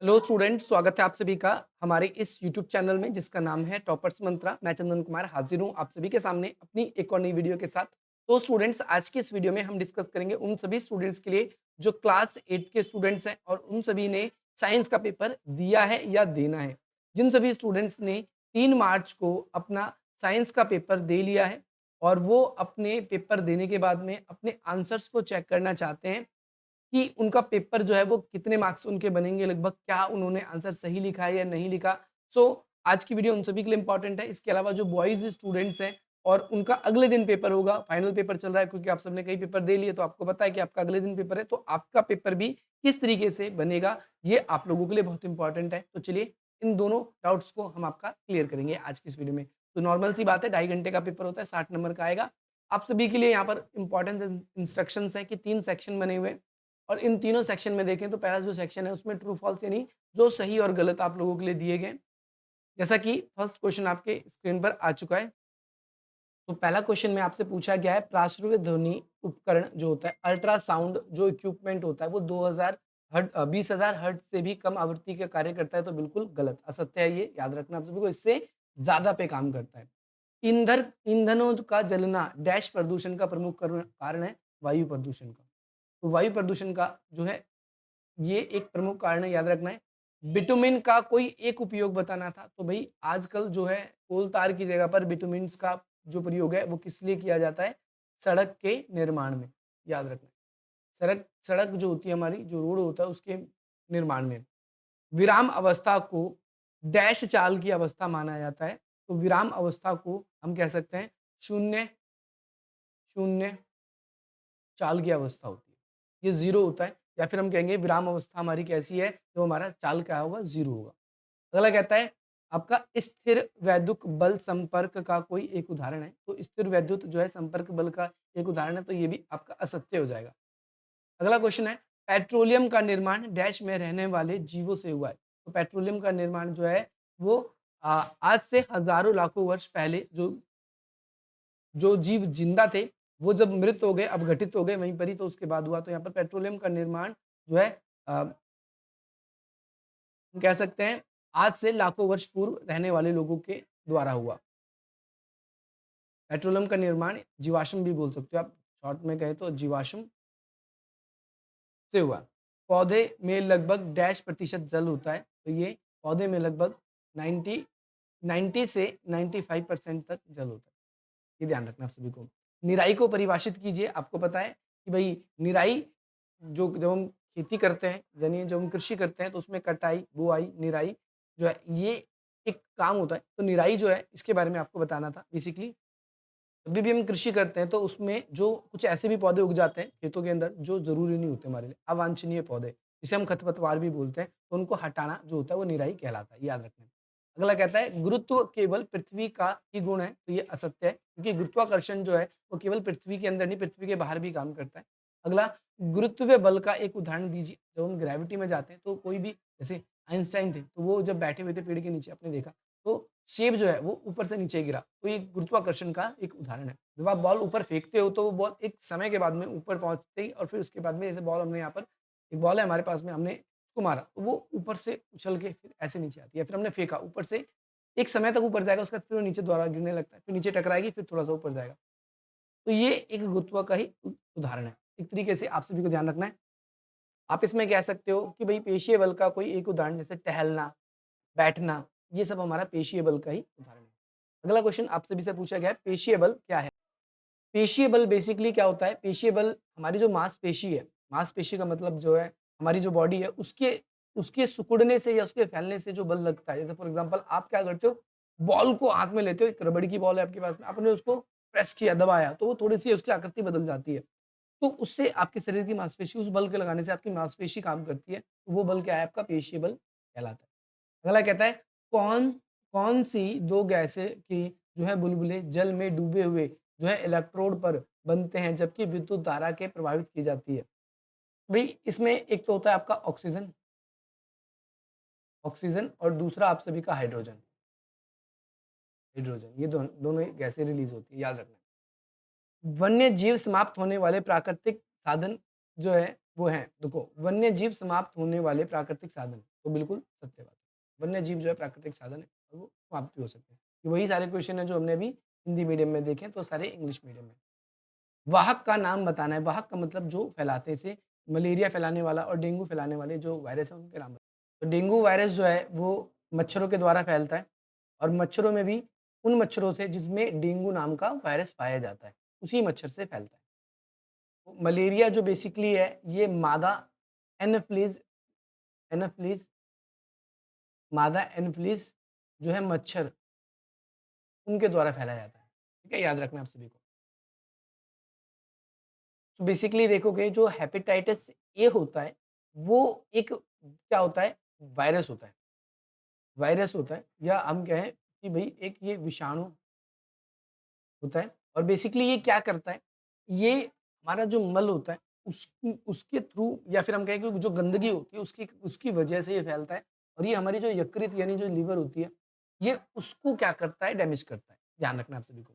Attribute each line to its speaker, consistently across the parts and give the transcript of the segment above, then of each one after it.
Speaker 1: Hello students, स्वागत है आप सभी का हमारे इस यूट्यूब चैनल में जिसका नाम है टॉपर्स मंत्रा। मैं चंदन कुमार हाजिर हूँ आप सभी के सामने अपनी एक और नई वीडियो के साथ। तो स्टूडेंट्स, आज की इस वीडियो में हम डिस्कस करेंगे उन सभी स्टूडेंट्स के लिए जो क्लास 8 के स्टूडेंट्स हैं और उन सभी ने साइंस का पेपर दिया है या देना है। जिन सभी स्टूडेंट्स ने 3 मार्च को अपना साइंस का पेपर दे लिया है और वो अपने पेपर देने के बाद में अपने आंसर्स को चेक करना चाहते हैं कि उनका पेपर जो है वो कितने मार्क्स उनके बनेंगे, लगभग क्या उन्होंने आंसर सही लिखा है या नहीं लिखा। आज की वीडियो उन सभी के लिए इंपॉर्टेंट है। इसके अलावा जो बॉयज़ स्टूडेंट्स हैं और उनका अगले दिन पेपर होगा, फाइनल पेपर चल रहा है क्योंकि आप सबने कई पेपर दे लिए तो आपको पता है कि आपका अगले दिन पेपर है, तो आपका पेपर भी किस तरीके से बनेगा, ये आप लोगों के लिए बहुत इंपॉर्टेंट है। तो चलिए इन दोनों डाउट्स को हम आपका क्लियर करेंगे आज की इस वीडियो में। तो नॉर्मल सी बात है, 2.5 घंटे का पेपर होता है, 60 नंबर का आएगा। आप सभी के लिए यहाँ पर इम्पोर्टेंट इंस्ट्रक्शंस हैं कि 3 सेक्शन बने हुए हैं। और इन तीनों सेक्शन में देखें तो पहला जो सेक्शन है उसमें ट्रू फॉल्स यानी जो सही और गलत आप लोगों के लिए दिए गए। जैसा कि फर्स्ट क्वेश्चन आपके स्क्रीन पर आ चुका है। तो पहला क्वेश्चन में आपसे पूछा गया है, प्राश्रव्य ध्वनि उपकरण जो होता है, अल्ट्रासाउंड जो इक्विपमेंट होता है वो 20,000 हर्ट्ज से भी कम आवृत्ति का कार्य करता है। तो बिल्कुल गलत, असत्य है ये, याद रखना आप सभी को, इससे ज्यादा पे काम करता है। ईंधनों का जलना डैश प्रदूषण का प्रमुख कारण है, वायु प्रदूषण का। तो वायु प्रदूषण का जो है ये एक प्रमुख कारण है, याद रखना है। बिटुमिन का कोई एक उपयोग बताना था, तो भई आजकल जो है कोल तार की जगह पर बिटुमिन्स का जो प्रयोग है वो किस लिए किया जाता है? सड़क के निर्माण में, याद रखना है। सड़क सड़क जो होती है हमारी, जो रोड होता है उसके निर्माण में। विराम अवस्था को डैश चाल की अवस्था माना जाता है, तो विराम अवस्था को हम कह सकते हैं शून्य शून्य चाल की अवस्था होती है। ये ज़ीरो होता है, या फिर हम कहेंगे विराम अवस्था हमारी कैसी है, तो हमारा चाल क्या होगा? ज़ीरो होगा। अगला कहता है आपका स्थिर वैद्युत बल संपर्क का कोई एक उदाहरण है। तो स्थिर वैद्युत जो है संपर्क बल का एक उदाहरण है, तो ये भी आपका असत्य हो जाएगा। अगला क्वेश्चन है, पेट्रोलियम का निर्माण डैश में रहने वाले जीवों से हुआ है। तो पेट्रोलियम का निर्माण जो है वो आज से हज़ारों लाखों वर्ष पहले जो जो जीव जिंदा थे, वो जब मृत हो गए, अपघटित हो गए वहीं पर ही, तो उसके बाद हुआ। तो यहाँ पर पेट्रोलियम का निर्माण जो है हम कह सकते हैं आज से लाखों वर्ष पूर्व रहने वाले लोगों के द्वारा हुआ। पेट्रोलियम का निर्माण जीवाश्म भी बोल सकते हो आप, शॉर्ट में कहें तो जीवाश्म से हुआ। पौधे में लगभग डैश प्रतिशत जल होता है, तो ये पौधे में लगभग 90 90 से 95% तक जल होता है। ये ध्यान रखना आप सभी को। निराई को परिभाषित कीजिए। आपको पता है कि भई निराई जो जब हम खेती करते हैं, यानी जब हम कृषि करते हैं तो उसमें कटाई, बुआई, निराई जो है ये एक काम होता है। तो निराई जो है इसके बारे में आपको बताना था बेसिकली। जब भी हम कृषि करते हैं तो उसमें जो कुछ ऐसे भी पौधे उग जाते हैं खेतों के अंदर जो ज़रूरी नहीं होते हमारे लिए, अवांछनीय पौधे, जिसे हम खरपतवार भी बोलते हैं, तो उनको हटाना जो होता है वो निराई कहलाता है, याद रखना है। अगला कहता है गुरुत्व केवल पृथ्वी का ही गुण है, तो ये असत्य है क्योंकि गुरुत्वाकर्षण जो है वो केवल पृथ्वी के अंदर नहीं, पृथ्वी के बाहर भी काम करता है। अगला, गुरुत्वीय बल का एक उदाहरण दीजिए। जब हम ग्रेविटी में जाते हैं तो कोई भी, जैसे आइंस्टाइन थे, तो वो जब बैठे हुए थे पेड़ के नीचे आपने देखा, तो शेप जो है वो ऊपर से नीचे गिरा, तो ये गुरुत्वाकर्षण का एक उदाहरण है। जब आप बॉल ऊपर फेंकते हो तो वो बॉल एक समय के बाद में ऊपर पहुँचते ही, और फिर उसके बाद में जैसे बॉल हमने यहाँ पर, एक बॉल है हमारे पास में, हमने उसको मारा, तो वो ऊपर से उछल के फिर ऐसे नीचे आती है। फिर हमने फेंका ऊपर से, एक समय तक ऊपर जाएगा, उसके बाद फिर वो नीचे दोबारा गिरने लगता है, फिर नीचे टकराएगी, फिर थोड़ा-सा ऊपर जाएगा। तो ये एक गुरुत्व का ही उदाहरण है। एक तरीके से आप सभी को ध्यान रखना है। आप इसमें कह सकते हो कि भई पेशीय बल का कोई एक उदाहरण, जैसे टहलना, बैठना, ये सब हमारा पेशीय बल का ही उदाहरण है। अगला क्वेश्चन आप सभी से पूछा गया है, पेशीय बल क्या है? पेशीय बल बेसिकली क्या होता है? पेशीय बल हमारी जो मांसपेशी है, मांसपेशी का मतलब जो है हमारी जो बॉडी है उसके उसके सिकुड़ने से या उसके फैलने से जो बल लगता है। जैसे फॉर एग्जांपल आप क्या करते हो, बॉल को हाथ में लेते हो, एक रबड़ की बॉल है आपके पास में, आपने उसको प्रेस किया, दबाया, तो वो थोड़ी-सी उसकी आकृति बदल जाती है। तो उससे आपके शरीर की मांसपेशी, उस बल के लगाने से आपकी मांसपेशी काम करती है। तो वो बल क्या है? आपका पेशीय बल कहलाता है। अगला कहता है, कौन कौन सी 2 गैसें के जो है बुलबुले जल में डूबे हुए जो है इलेक्ट्रोड पर बनते हैं जबकि विद्युत धारा के प्रभावित की जाती है। भई इसमें एक तो होता है आपका ऑक्सीजन, ऑक्सीजन, और दूसरा आप सभी का हाइड्रोजन, हाइड्रोजन, ये दोनों ही गैसें रिलीज़ होती है, याद रखना। वन्य जीव समाप्त होने वाले प्राकृतिक साधन जो है वो हैं देखो वन्य जीव समाप्त होने वाले प्राकृतिक साधन, तो बिल्कुल सत्य बात है। वन्य जीव जो है प्राकृतिक साधन है और वो समाप्त भी हो सकते हैं। ये वही सारे क्वेश्चन हैं जो हमने अभी हिंदी मीडियम में देखे हैं, तो सारे इंग्लिश मीडियम में। वाहक का नाम बताना है, वाहक का मतलब जो फैलाते हैं, जैसे मलेरिया फैलाने वाला और डेंगू फैलाने वाले जो वायरस है उनके नाम तो डेंगू वायरस जो है वो मच्छरों के द्वारा फैलता है और मच्छरों में भी उन मच्छरों से जिसमें डेंगू नाम का वायरस पाया जाता है, उसी मच्छर से फैलता है। तो मलेरिया जो बेसिकली है ये मादा एनोफ्लीज एनोफ्लीज मादा एनोफ्लीज जो है मच्छर उनके द्वारा फैलाया जाता है। ठीक है, याद रखना आप सभी को। तो बेसिकली देखोगे जो हेपेटाइटिस ए होता है, वो एक क्या होता है वायरस होता है। वायरस होता है या हम कहें कि भई एक ये विषाणु होता है और बेसिकली ये क्या करता है, ये हमारा जो मल होता है उसके थ्रू या फिर हम कहें कि जो गंदगी होती है उसकी उसकी वजह से ये फैलता है और ये हमारी जो यकृत यानी जो लीवर होती है, ये उसको क्या करता है डैमेज करता है। ध्यान रखना आप सभी को।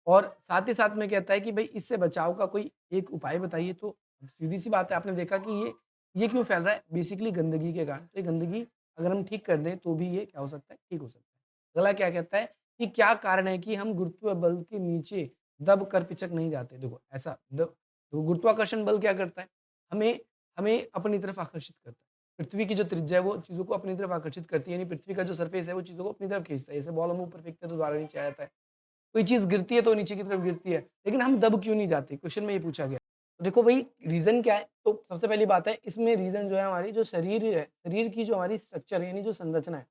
Speaker 1: और साथ ही साथ में कहता है कि भई इससे बचाव का कोई एक उपाय बताइए तो सीधी-सी बात है आपने देखा कि ये क्यों फैल रहा है? बेसिकली गंदगी के कारण। तो ये गंदगी अगर हम ठीक कर दें तो भी ये क्या हो सकता है? ठीक हो सकता है। अगला क्या कहता है कि क्या कारण है कि हम गुरुत्व बल के नीचे दब कर पिचक नहीं जाते? देखो ऐसा द तो गुरुत्वाकर्षण बल क्या करता है? हमें हमें अपनी तरफ आकर्षित करता है। पृथ्वी की जो त्रिज्या है वो चीज़ों को अपनी तरफ आकर्षित करती है, यानी पृथ्वी का जो सरफेस है वो चीज़ों को अपनी तरफ खींचता है। जैसे बॉल हम ऊपर फेंकते हैं तो दोबारा नीचे आ जाता है। कोई चीज़ गिरती है तो नीचे की तरफ गिरती है, लेकिन हम दब क्यों नहीं जाते? क्वेश्चन में ये पूछा गया। तो देखो भई रीज़न क्या है? तो सबसे पहली बात है इसमें रीज़न जो है हमारी जो शरीर है, शरीर की जो हमारी स्ट्रक्चर है यानी जो संरचना है,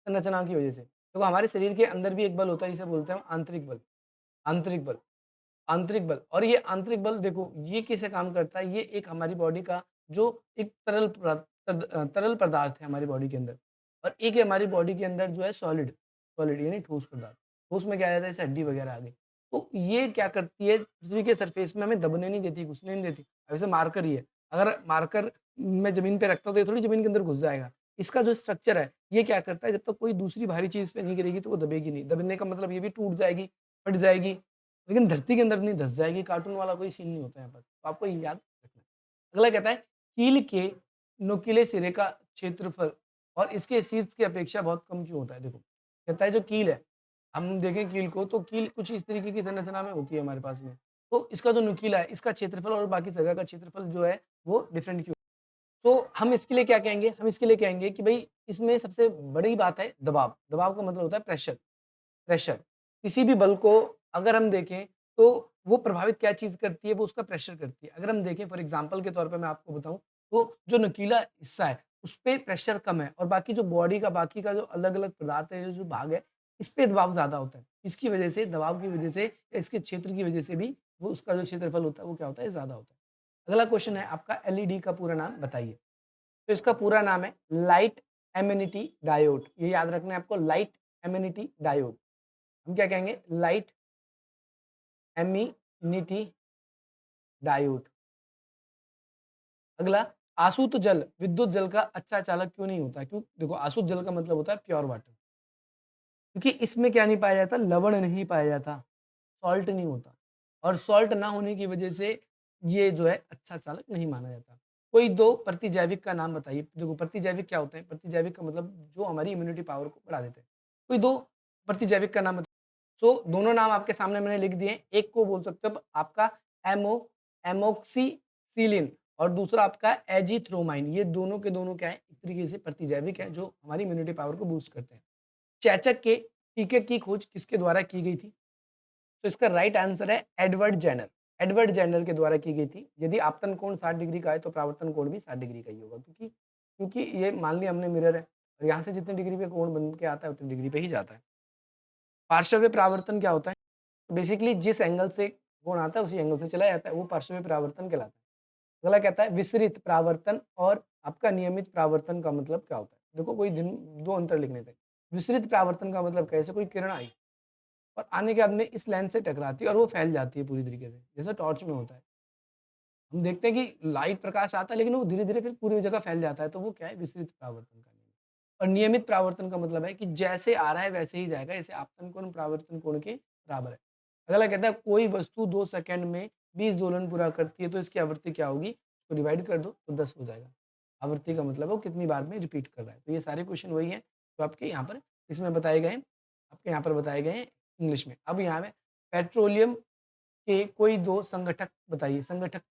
Speaker 1: संरचना की वज़ह से। देखो हमारे शरीर के अंदर भी एक बल होता है जिसे बोलते हैं हम आंतरिक बल। आंतरिक बल आंतरिक बल और ये आंतरिक बल देखो ये कैसे काम करता है? ये एक हमारी बॉडी का जो एक तरल पदार्थ है हमारी बॉडी के अंदर और एक है हमारी बॉडी के अंदर जो है सॉलिड सॉलिड यानी ठोस पदार्थ। ठोस में क्या आ जाता है? जैसे हड्डी वगैरह आ गई। तो ये क्या करती है पृथ्वी के सरफेस में हमें दबने नहीं देती, घुसने नहीं देती। अब जैसे मार्कर ही है, अगर मार्कर मैं ज़मीन पे रखता हूँ तो ये थोड़ी ज़मीन के अंदर घुस जाएगा। इसका जो स्ट्रक्चर है, ये क्या करता है जब तक कोई दूसरी भारी चीज़ इस पे नहीं गिरेगी तो वो दबेगी नहीं। दबने का मतलब ये भी टूट जाएगी, फट जाएगी। लेकिन धरती के अंदर नहीं धँस जाएगी, कार्टून वाला कोई सीन नहीं होता है यहाँ पर। तो आपको ये याद रखना है। अगला कहता है कील के नुकीले सिरे का क्षेत्रफल और इसके शीर्ष की अपेक्षा बहुत कम क्यों होता है? देखो, कहता है जो कील है, हम देखें कील को तो कील कुछ इस तरीके की संरचना में होती है हमारे पास में। तो इसका जो नुकीला है, इसका क्षेत्रफल और बाकी जगह का क्षेत्रफल जो है वो डिफरेंट क्यों? तो हम इसके लिए क्या कहेंगे? हम इसके लिए कहेंगे कि भई इसमें सबसे बड़ी बात है दबाव। दबाव का मतलब होता है प्रेशर। प्रेशर। किसी भी बल को अगर हम देखें तो वो प्रभावित क्या चीज़ करती है, वो उसका प्रेशर करती है। अगर हम देखें फॉर एग्ज़ाम्पल के तौर पे मैं आपको बताऊँ, तो जो नुकीला हिस्सा है, उसपे प्रेशर कम है और बाकी जो बॉडी का बाकी का जो अलग-अलग पदार्थ है, जो भाग है, इस पे दबाव ज़्यादा होता है। इसकी वजह से, दबाव की वजह से या इसके क्षेत्र की वजह से भी वो उसका जो क्षेत्रफल होता है, वो क्या होता है, ज़्यादा होता है। अगला क्वेश्चन है आपका एलईडी का पूरा नाम बताइए। तो इसका पूरा नाम है लाइट एमिनिटी डायोड। ये याद रखना है आपको लाइट एमिनिटी डायोड। हम क्या कहेंगे? Light amenity diode. अगला आसुत जल विद्युत जल का अच्छा चालक क्यों नहीं होता? क्यों? देखो आसुत जल का मतलब होता है प्योर वाटर। क्योंकि इसमें क्या नहीं पाया जाता? लवण नहीं पाया जाता, सॉल्ट नहीं होता और सॉल्ट ना होने की वजह से ये जो है अच्छा चालक नहीं माना जाता। कोई 2 प्रतिजैविक का नाम बताइए। देखो प्रतिजैविक क्या होते हैं? प्रतिजैविक का मतलब जो हमारी इम्यूनिटी पावर को बढ़ा देते हैं। कोई 2 प्रतिजैविक का नाम बताइए। सो दोनों नाम आपके सामने मैंने लिख दिए। एक को बोल सकते हो आपका एमो एमोक्सिसिलिन और दूसरा आपका एजिथ्रोमाइन। ये दोनों के दोनों क्या है? एक तरीके से प्रतिजैविक हैं जो हमारी इम्यूनिटी पावर को बूस्ट करते हैं। चेचक के टीके की खोज किसके द्वारा की गई थी? तो इसका राइट आंसर है एडवर्ड जेनर। एडवर्ड जेनर के द्वारा की गई थी। यदि आपतन कोण 60 डिग्री का है तो परावर्तन कोण भी 60 डिग्री का ही होगा क्योंकि क्योंकि ये मान लिया हमने मिरर है और यहाँ से जितनी डिग्री पे कोण बन के आता है उतनी डिग्री पे ही जाता है। पार्श्व परावर्तन क्या होता है? बेसिकली जिस एंगल से कोण आता है उसी एंगल से चला जाता है, वो पार्श्व परावर्तन कहलाता है। अगला कहता है विसरित परावर्तन और आपका नियमित परावर्तन का मतलब क्या होता है? देखो कोई दिन 2 अंतर लिखने थे। विसरित परावर्तन का मतलब कैसे कोई किरण आई और आने के बाद में इस लेंस से टकराती है और वो फैल जाती है पूरी तरीके से, जैसे टॉर्च में होता है। हम देखते हैं कि लाइट प्रकाश आता है लेकिन वो धीरे-धीरे फिर पूरी जगह फैल जाता है, तो वो क्या है विसरित परावर्तन का नियम। और नियमित परावर्तन का मतलब है कि जैसे आ रहा है वैसे ही जाएगा, जैसे आपतन कोण परावर्तन कोण के बराबर है। अगला कहता है कोई वस्तु 2 सेकंड में 20 दोलन पूरा करती है तो इसकी आवृत्ति क्या होगी? उसको डिवाइड कर दो तो 10 हो जाएगा। आवृत्ति का मतलब है वो कितनी बार में रिपीट कर रहा है। तो ये सारे क्वेश्चन वही हैं जो आपके यहाँ पर इसमें बताए गए हैं, आपके यहाँ पर बताए गए हैं इंग्लिश में। अब यहाँ में पेट्रोलियम के कोई 2 संघटक बताइए, संघटक।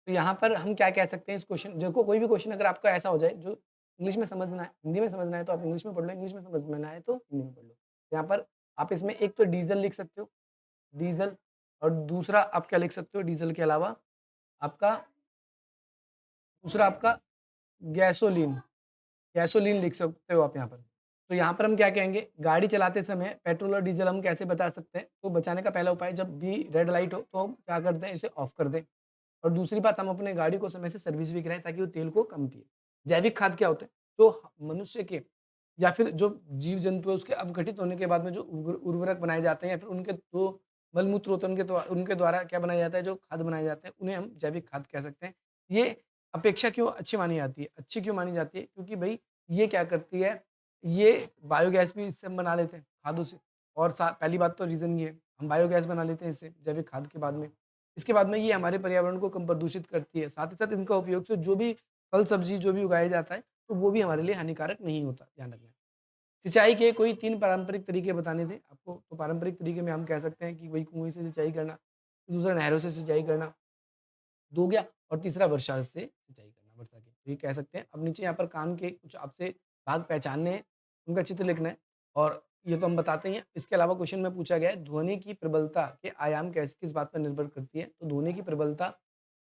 Speaker 1: तो यहाँ पर हम क्या कह सकते हैं इस क्वेश्चन देखो कोई भी क्वेश्चन अगर आपका ऐसा हो जाए जो इंग्लिश में समझना है, हिंदी में समझना है तो आप इंग्लिश में पढ़ लो, इंग्लिश में समझना है तो हिंदी में पढ़ लो। यहाँ पर आप इसमें एक तो डीज़ल लिख सकते हो, डीज़ल और दूसरा आप क्या लिख सकते हो डीज़ल के अलावा आपका दूसरा आपका गैसोलीन, गैसोलीन लिख सकते हो आप यहाँ पर। तो यहाँ पर हम क्या कहेंगे, गाड़ी चलाते समय पेट्रोल और डीज़ल हम कैसे बचा सकते हैं? तो बचाने का पहला उपाय जब भी रेड लाइट हो तो हम क्या करते हैं इसे ऑफ कर दें। और दूसरी बात हम अपने गाड़ी को समय से सर्विस भी कराएँ ताकि वो तेल को कम पिए। जैविक खाद क्या होते हैं? जो मनुष्य के या फिर जो जीव-जंतु है उसके अपघटित होने के बाद में जो उर्वरक बनाए जाते हैं या फिर उनके जो मल-मूत्र होते हैं उनके द्वारा क्या बनाया जाता है जो खाद बनाए जाते हैं उन्हें हम जैविक खाद कह सकते हैं। ये अपेक्षा क्यों अच्छी मानी जाती है? अच्छी क्यों मानी जाती है? क्योंकि भई ये क्या करती है, ये बायोगैस भी इससे हम बना लेते हैं खादों से और सा पहली बात तो रीज़न ये है, हम बायोगैस बना लेते हैं इससे जैविक खाद के बाद में। इसके बाद में ये हमारे पर्यावरण को कम प्रदूषित करती है। साथ ही साथ इनका उपयोग से जो भी फल-सब्ज़ी जो भी उगाया जाता है, तो वो भी हमारे लिए हानिकारक नहीं होता, ध्यान रखना। सिंचाई के कोई 3 पारंपरिक तरीके बताने थे आपको, तो पारंपरिक तरीके में हम कह सकते हैं कि वही कुएँ से सिंचाई करना, दूसरा नहरों से सिंचाई करना, 2 गया और तीसरा वर्षा से सिंचाई करना, वर्षा की। तो ये कह सकते हैं। अब नीचे यहाँ पर कान के कुछ आपसे भाग पहचानने हैं, उनका चित्र लिखना है और ये तो हम बताते ही हैं। इसके अलावा क्वेश्चन में पूछा गया है, ध्वनि की प्रबलता के आयाम किस बात पर निर्भर करती है? तो ध्वनि की प्रबलता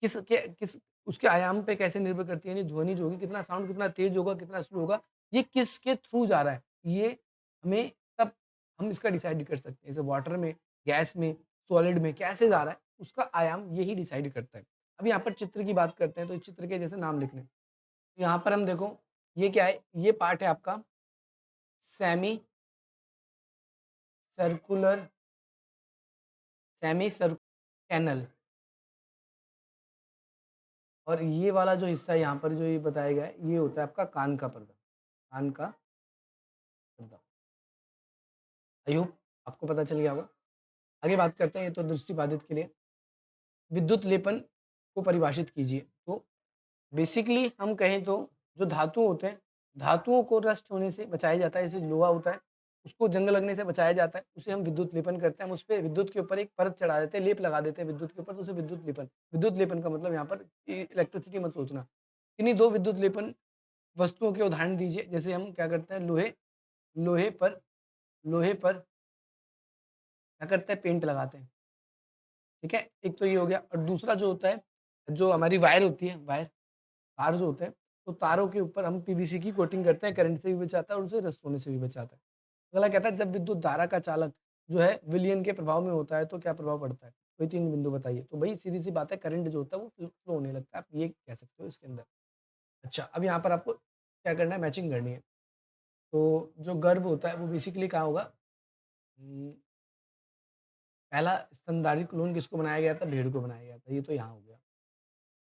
Speaker 1: किस उसके आयाम पे कैसे निर्भर करती है? यानी ध्वनि जो होगी कितना साउंड कितना तेज़ होगा, कितना स्लो होगा, ये किसके थ्रू जा रहा है? ये हमें तब हम इसका डिसाइड कर सकते हैं। जैसे वाटर में, गैस में, सॉलिड में कैसे जा रहा है, उसका आयाम यही डिसाइड करता है। अब यहाँ पर चित्र की बात करते हैं, तो इस चित्र के जैसे नाम लिखने हैं। तो यहाँ पर हम देखो, ये क्या है? ये पार्ट है आपका सेमी सर्कुलर सेमी सर्क कैनल और ये वाला जो हिस्सा है यहाँ पर जो ये बताया गया है, ये होता है आपका कान का पर्दा, कान का पर्दा। आई होप आपको पता चल गया होगा। आगे बात करते हैं, ये तो दृष्टिबाधित के लिए। विद्युत लेपन को परिभाषित कीजिए। तो बेसिकली हम कहें तो जो धातु होते हैं, धातुओं को नष्ट होने से बचाया जाता है, जैसे लोहा होता है, उसको जंग लगने से बचाया जाता है, उसे हम विद्युत लेपन करते हैं। हम उसपे विद्युत के ऊपर एक परत चढ़ा देते हैं, लेप लगा देते हैं विद्युत के ऊपर, तो उसे विद्युत लेपन का मतलब यहाँ पर इलेक्ट्रिसिटी मत सोचना। इन्हीं 2 विद्युत लेपन वस्तुओं के उदाहरण दीजिए, जैसे हम क्या करते हैं लोहे पर लोहे पर क्या करते हैं पेंट लगाते हैं, ठीक है? एक तो ये हो गया और दूसरा जो होता है, जो हमारी वायर होती है, तार जो होते हैं, तो तारों के ऊपर हम पीवीसी की कोटिंग करते हैं, करंट से भी बचाता है और उसे रस्ट होने से भी बचाता है। अगला कहता है जब विद्युत धारा का चालक जो है विलयन के प्रभाव में होता है तो क्या प्रभाव पड़ता है? कोई 3 बिंदु बताइए। तो भई सीधी-सी बात है करंट जो होता है वो फ्लो होने लगता है, आप ये कह सकते हो इसके अंदर। अच्छा, अब यहाँ पर आपको क्या करना है मैचिंग करनी है। तो जो गर्भ होता है वो बेसिकली कहाँ होगा? पहला स्तनधारी क्लोन किसको बनाया गया था? भेड़ को बनाया गया था, ये तो यहाँ हो गया।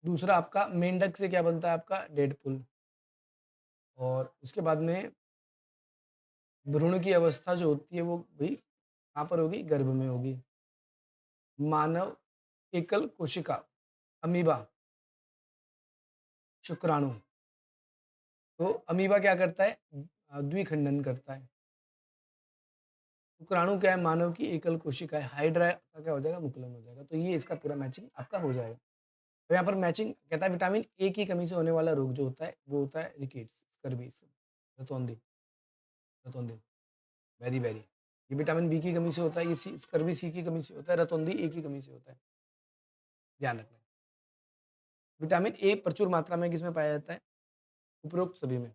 Speaker 1: दूसरा आपका मेंढक से क्या बनता है आपका? डेडपुल और उसके बाद में भ्रूण की अवस्था जो होती है वो भई कहाँ पर होगी? गर्भ में होगी। मानव एकल कोशिका, अमीबा, शुक्राणु। तो अमीबा क्या करता है? द्विखंडन करता है। शुक्राणु क्या है? मानव की एकल कोशिका है। हाइड्रा का क्या हो जाएगा? मुकुलन हो जाएगा। तो ये इसका पूरा मैचिंग आपका हो जाएगा। तो यहाँ पर मैचिंग कहता है विटामिन ए की कमी से होने वाला रोग जो होता है, वो होता है रिकेट्स, स्कर्वी, रतौंधी, रतौंधी, बेरी-बेरी। ये विटामिन बी की कमी से होता है, ये स्कर्वी सी की कमी से होता है, रतौंधी ए की कमी से होता है। ध्यान रखना। विटामिन ए प्रचुर मात्रा में किसमें पाया जाता है? उपरोक्त सभी में।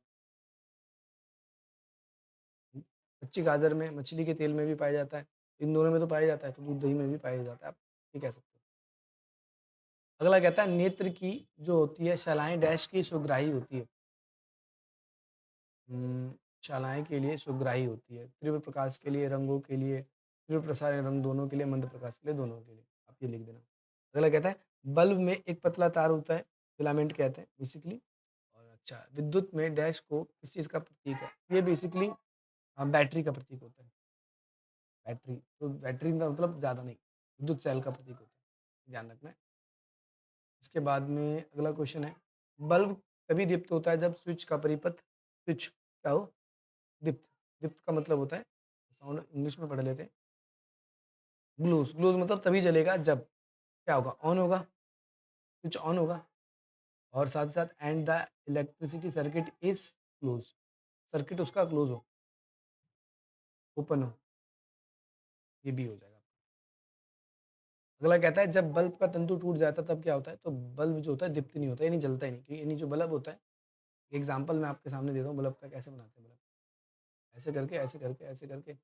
Speaker 1: कच्ची गाजर में, मछली के तेल में भी पाया जाता है। इन दोनों में तो पाया जाता है, तो दूध, दही में भी पाया जाता है। आप ये कह सकते हो। अगला कहता है नेत्र की जो होती है शलाएँ डैश की सुग्राही होती है। शालाएँ के लिए सुग्राही होती है। तीव्र प्रकाश के लिए, रंगों के लिए, तीव्र प्रसार रंग दोनों के लिए, मंद प्रकाश के लिए, दोनों के लिए। आप ये लिख देना। अगला कहता है बल्ब में एक पतला तार होता है, फिलामेंट कहते हैं बेसिकली। और अच्छा विद्युत में डैश को किस चीज़ का प्रतीक है? ये बेसिकली बैटरी का प्रतीक होता है। बैटरी, तो बैटरी का मतलब ज़्यादा नहीं, विद्युत सेल का प्रतीक होता है। ध्यान रखना है। इसके बाद में अगला क्वेश्चन है, बल्ब तभी दीप्त होता है जब स्विच का परिपथ स्विच क्या हो? दीप्त। दीप्त का मतलब होता है, साउंड इंग्लिश में पढ़ लेते हैं, ग्लोज़। ग्लोज़ मतलब तभी जलेगा जब क्या होगा? ऑन होगा, स्विच ऑन होगा और साथ ही साथ and the electricity circuit is close. Circuit उसका क्लोज़ हो, ओपन हो, ये भी हो जाएगा। अगला कहता है जब बल्ब का तंतु टूट जाता है तब क्या होता है? तो बल्ब जो होता है दीप्त नहीं होता, यानी जलता ही नहीं, क्योंकि यानी जो बल्ब होता है, एग्ज़ाम्पल मैं आपके सामने देता हूँ बल्ब का, कैसे बनाते हैं बल्ब। ऐसे करके, ऐसे करके, ऐसे करके,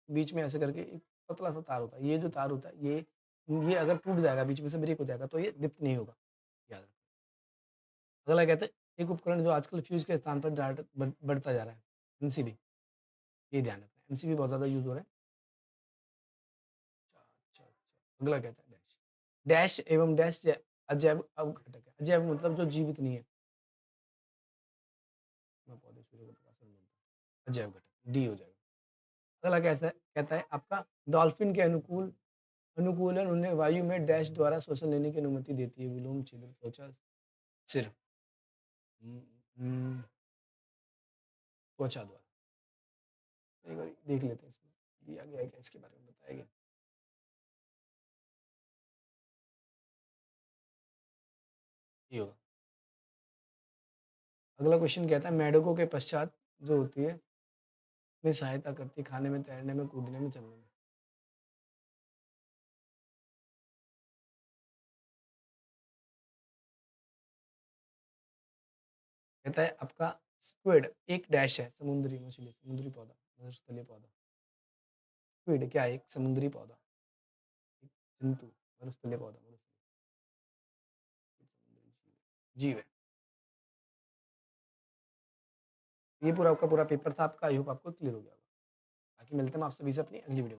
Speaker 1: बीच में ऐसे करके एक पतला-सा तार होता है। ये जो तार होता है, ये अगर टूट जाएगा, बीच में से ब्रेक हो जाएगा, तो ये दीप्त नहीं होगा, याद रखना। अगला कहते हैं एक उपकरण जो आजकल फ्यूज़ के स्थान पर बढ़ता जा रहा है, एमसीबी, ये ध्यान रखना है। एमसीबी बहुत ज़्यादा यूज़ हो रहा है। अच्छा, अच्छा, अच्छा। अगला कहता है डैश। डैश एवं डैश अजैव अवघटक है। अजैव मतलब जो जीवित नहीं है। मैं पौधे सूर्य को प्रकाश नहीं मिलता। अजैव घटक, डी हो जाएगा। अगला कैसा है कहता है आपका डॉल्फिन के अनुकूलन उन्हें वायु में डैश द्वारा श्वसन लेने की अनुमति देती है। विलोम, छिद्र, त्वचा, सिर। हुँ, हुँ, त्वचा द्वारा। एक बारी देख लेते हैं इसमें, दिया गया है क्या इसके बारे में बताया गया? ये होगा। अगला क्वेश्चन कहता है मेंढकों के पश्चात जो होती है, में सहायता करती है खाने में, तैरने में, कूदने में, चलने में। कहता है आपका स्क्विड एक डैश है, समुद्री मछली, समुद्री पौधा, मत्स्यस्थलीय पौधा। स्क्विड क्या है? एक समुद्री पौधा, एक जंतु, मत्स्यस्थलीय पौधा, समुद्री जीव है। ये पूरा आपका पूरा पेपर था आपका, आई होप आपको क्लियर हो गया होगा। बाकी मिलते हैं हम आप सभी से अपनी अगली वीडियो में।